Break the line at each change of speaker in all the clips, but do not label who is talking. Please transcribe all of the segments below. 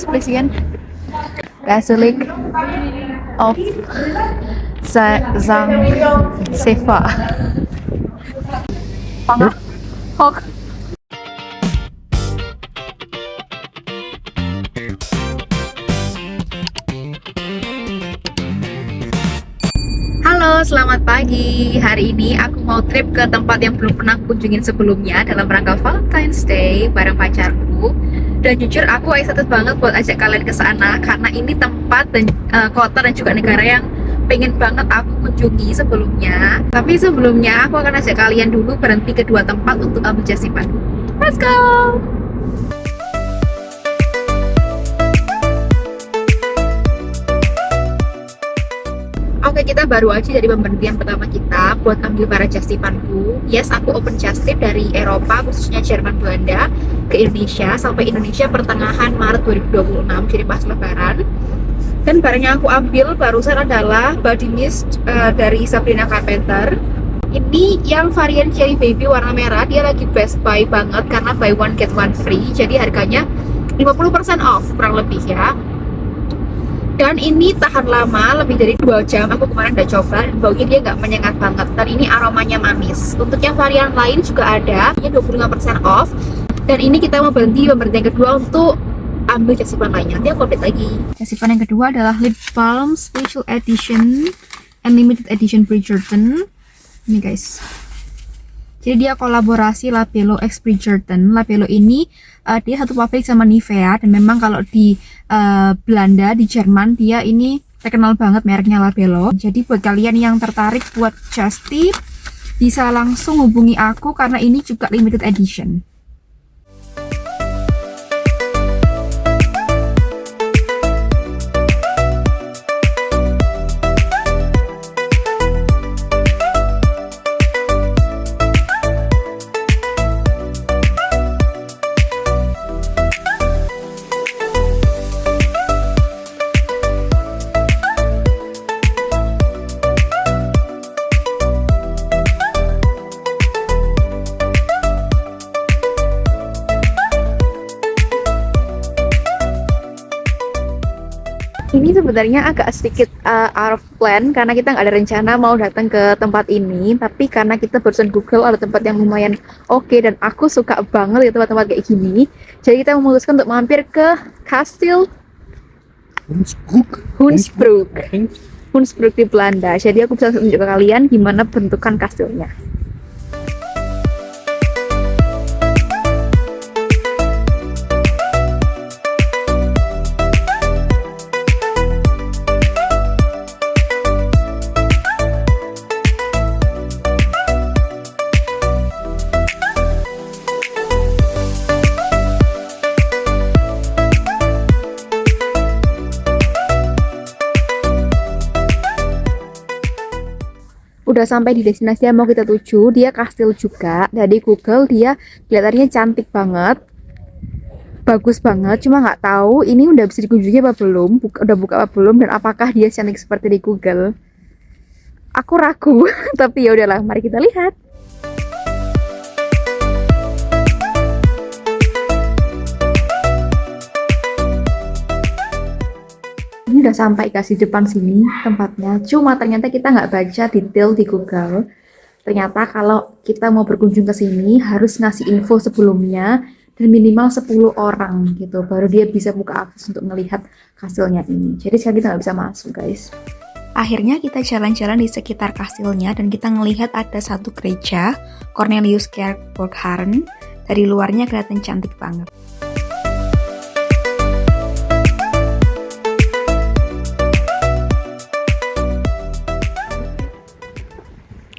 this place again? Basilic of Zhang Sefa. Hok. Halo, selamat pagi. Hari ini aku mau trip ke tempat yang belum pernah kunjungin sebelumnya dalam rangka Valentine's Day bareng pacarku. Dan jujur aku excited banget buat ajak kalian ke sana karena ini tempat dan kota dan juga negara yang pengen banget aku kunjungi sebelumnya. Tapi sebelumnya aku akan ajak kalian dulu berhenti ke dua tempat untuk ambil jas simpan. Let's go! Oke, kita baru aja dari pemberhentian pertama kita buat ambil para just tipanku. Yes, aku open just tip dari Eropa, khususnya Jerman, Belanda ke Indonesia sampai Indonesia pertengahan Maret 2026, jadi pas lebaran. Dan barang yang aku ambil barusan adalah body mist dari Sabrina Carpenter. Ini yang varian Cherry Baby warna merah, dia lagi best buy banget karena buy one get one free, jadi harganya 50% off kurang lebih ya. Dan ini tahan lama, lebih dari 2 jam. Aku kemarin udah coba dan baunya dia nggak menyengat banget. Dan ini aromanya manis. Untuk yang varian lain juga ada, ini 25% off. Dan ini kita mau berhenti pemberhentian kedua untuk ambil jas simpan lainnya. Nanti aku update lagi. Jas simpan yang kedua adalah Lip Balm Special Edition and Limited Edition Bridgerton. Ini guys. Jadi dia kolaborasi Labello x Bridgerton. Labello ini dia satu pabrik sama Nivea, dan memang kalau di Belanda, di Jerman, dia ini terkenal banget mereknya Labello. Jadi buat kalian yang tertarik buat just tip, bisa langsung hubungi aku karena ini juga limited edition. Ini sebenarnya agak sedikit out of plan karena kita nggak ada rencana mau datang ke tempat ini, tapi karena kita barusan Google ada tempat yang lumayan oke dan aku suka banget ya tempat-tempat kayak gini, jadi kita memutuskan untuk mampir ke Kastil Hunsbroek di Belanda. Jadi aku bisa tunjuk ke kalian gimana bentukan kastilnya. Udah sampai di destinasi yang mau kita tuju, dia kastil juga. Dari Google dia kelihatannya cantik banget, bagus banget. Cuma nggak tahu ini udah bisa dikunjungi apa belum, udah buka apa belum, dan apakah dia cantik seperti di Google. Aku ragu, tapi ya udahlah, mari kita lihat. Udah sampai kasih depan sini tempatnya, cuma ternyata kita nggak baca detail di Google. Ternyata kalau kita mau berkunjung ke sini harus ngasih info sebelumnya dan minimal 10 orang gitu, baru dia bisa buka akses untuk melihat kastilnya ini. Jadi sekarang kita nggak bisa masuk guys. Akhirnya kita jalan-jalan di sekitar kastilnya dan kita ngelihat ada satu gereja, Cornelius Kerkborgaren. Dari luarnya kelihatan cantik banget.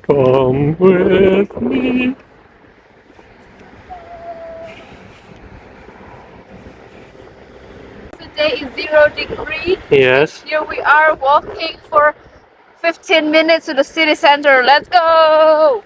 Come with me.
Today is 0 degrees.
Yes.
Here we are walking for 15 minutes to the city center. Let's go!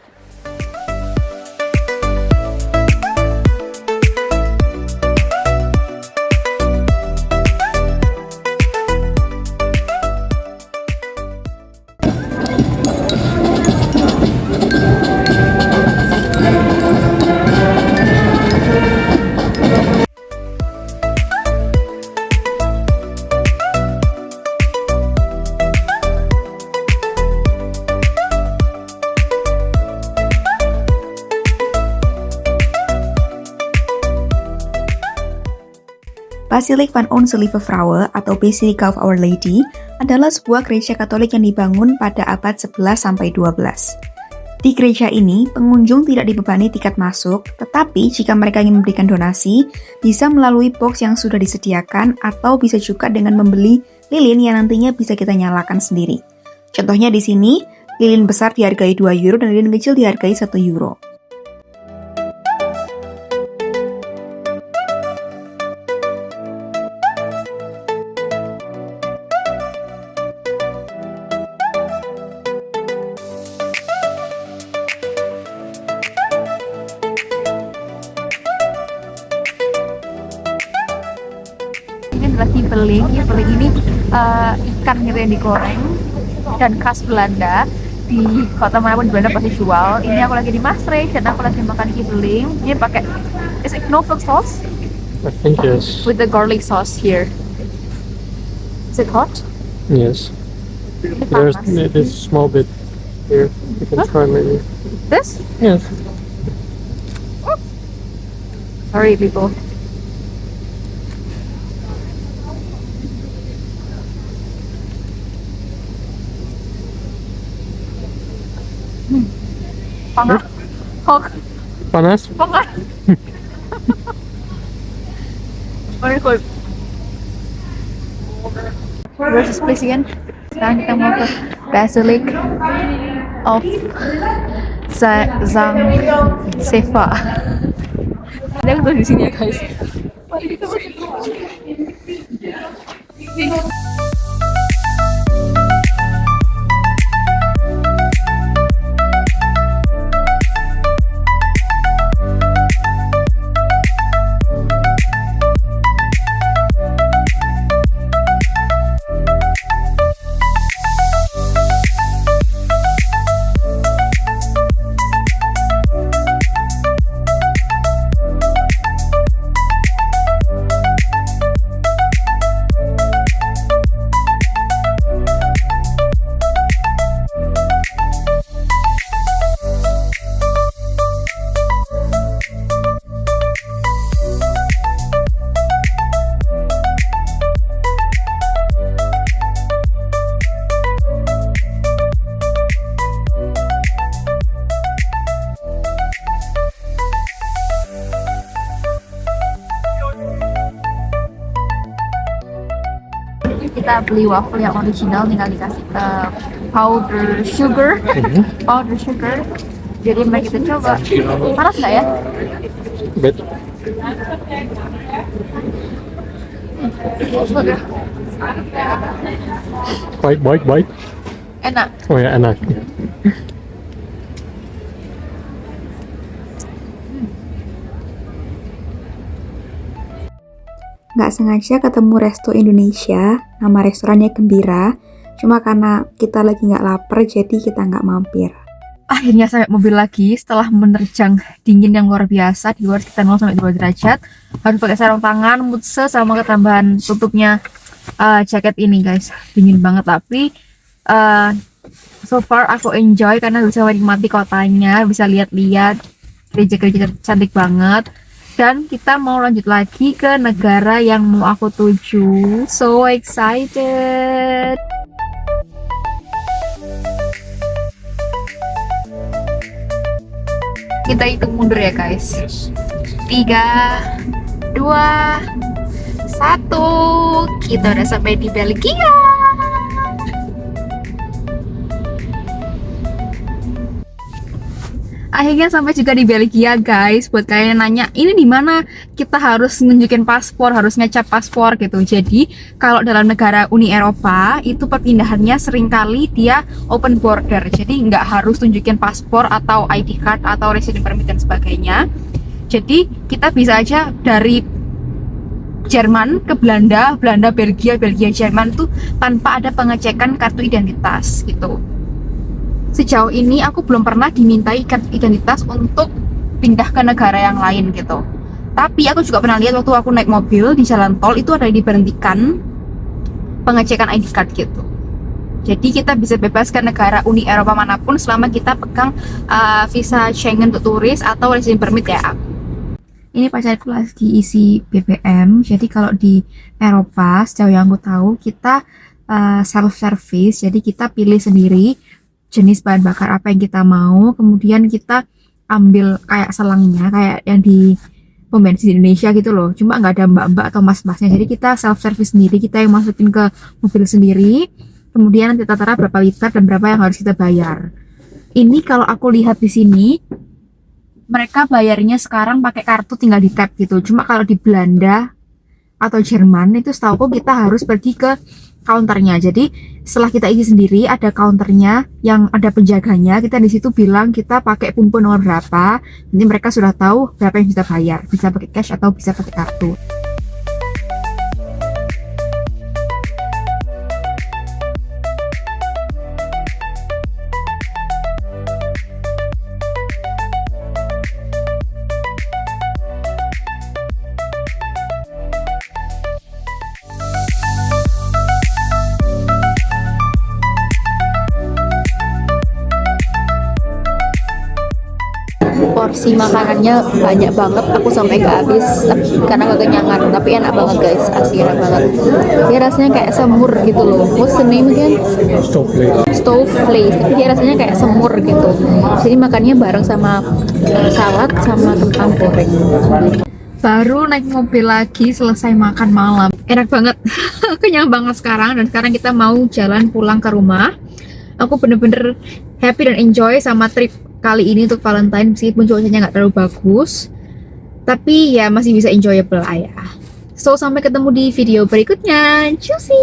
Basilik van Onze-Lieve-Vrouwe atau Basilica of Our Lady adalah sebuah gereja Katolik yang dibangun pada abad 11-12. Di gereja ini, pengunjung tidak dibebani tiket masuk, tetapi jika mereka ingin memberikan donasi, bisa melalui box yang sudah disediakan atau bisa juga dengan membeli lilin yang nantinya bisa kita nyalakan sendiri. Contohnya di sini, lilin besar dihargai 2 euro dan lilin kecil dihargai 1 euro.
Ini adalah kiebeling. Kiebeling ini ikan gitu yang digoreng dan khas Belanda. Di kota manapun di Belanda pasti jual. Ini aku lagi di Maastricht dan aku lagi makan kiebeling. Ini pakai is it knoflook sauce
I think yes.
with the garlic sauce here. Is it hot?
Yes.
Ini
There's
panas.
this small bit here. You can try maybe.
This?
Yes.
Sorry people. Panas. Hot.
Panas?
Panas. Very good. Where's this place again? Sekarang kita mau ke Basilic of Zang Sefa. Ada aku di sini ya guys. Mari kita masuk. Kita beli waffle yang original, tinggal dikasih powder sugar. Powder sugar. Jadi mari kita coba. Panas nggak ya?
Bit. Bite.
Enak.
Oh ya, enak.
Nggak sengaja ketemu resto Indonesia, nama restorannya Gembira. Cuma karena kita lagi nggak lapar, jadi kita nggak mampir.
Akhirnya sampai mobil lagi setelah menerjang dingin yang luar biasa di luar sekitar 0-2 derajat. Harus pakai sarung tangan, mutse sama ketambahan tutupnya jaket ini guys. Dingin banget tapi so far aku enjoy karena bisa menikmati kotanya, bisa lihat-lihat gereja-gereja cantik banget. Dan kita mau lanjut lagi ke negara yang mau aku tuju. So excited. Kita hitung mundur ya guys. 3, 2, 1. Kita udah sampai di Belgia. Akhirnya sampai juga di Belgia guys. Buat kalian yang nanya, ini di mana kita harus nunjukin paspor, harus ngecap paspor gitu. Jadi kalau dalam negara Uni Eropa itu perpindahannya seringkali dia open border. Jadi nggak harus tunjukin paspor atau ID card atau resident permit dan sebagainya. Jadi kita bisa aja dari Jerman ke Belanda, Belgia, Jerman tuh tanpa ada pengecekan kartu identitas gitu. Sejauh ini aku belum pernah dimintai kartu identitas untuk pindah ke negara yang lain gitu. Tapi aku juga pernah lihat waktu aku naik mobil di jalan tol itu ada diberhentikan pengecekan ID card gitu. Jadi kita bisa bebas ke negara Uni Eropa manapun selama kita pegang visa Schengen untuk turis atau resident permit ya.
Ini pacarku lagi isi BBM. Jadi kalau di Eropa, sejauh yang aku tahu, kita self service. Jadi kita pilih sendiri jenis bahan bakar apa yang kita mau. Kemudian kita ambil kayak selangnya, kayak yang di pom bensin di Indonesia gitu loh. Cuma nggak ada mbak-mbak atau mas-masnya. Jadi kita self service sendiri. Kita yang masukin ke mobil sendiri. Kemudian nanti tata berapa liter dan berapa yang harus kita bayar. Ini kalau aku lihat di sini, mereka bayarnya sekarang pakai kartu tinggal di tap gitu. Cuma kalau di Belanda atau Jerman itu setahu kita harus pergi ke counternya. Jadi setelah kita isi sendiri ada counternya yang ada penjaganya. Kita di situ bilang kita pakai pumpu nomor berapa. Nanti mereka sudah tahu berapa yang kita bayar. Bisa pakai cash atau bisa pakai kartu.
Porsi makanannya banyak banget, aku sampai gak habis karena gak kenyangan, tapi enak banget guys, asli enak banget. Dia rasanya kayak semur gitu loh. What's the name again? Stove place. Tapi dia rasanya kayak semur gitu. Jadi makannya bareng sama salad sama kentang goreng. Baru naik mobil lagi selesai makan malam. Enak banget. Kenyang banget sekarang, dan sekarang kita mau jalan pulang ke rumah. Aku bener-bener happy dan enjoy sama trip kali ini untuk Valentine, meskipun cuacanya nggak terlalu bagus, tapi ya masih bisa enjoyable lah ya. So, sampai ketemu di video berikutnya. Cuci!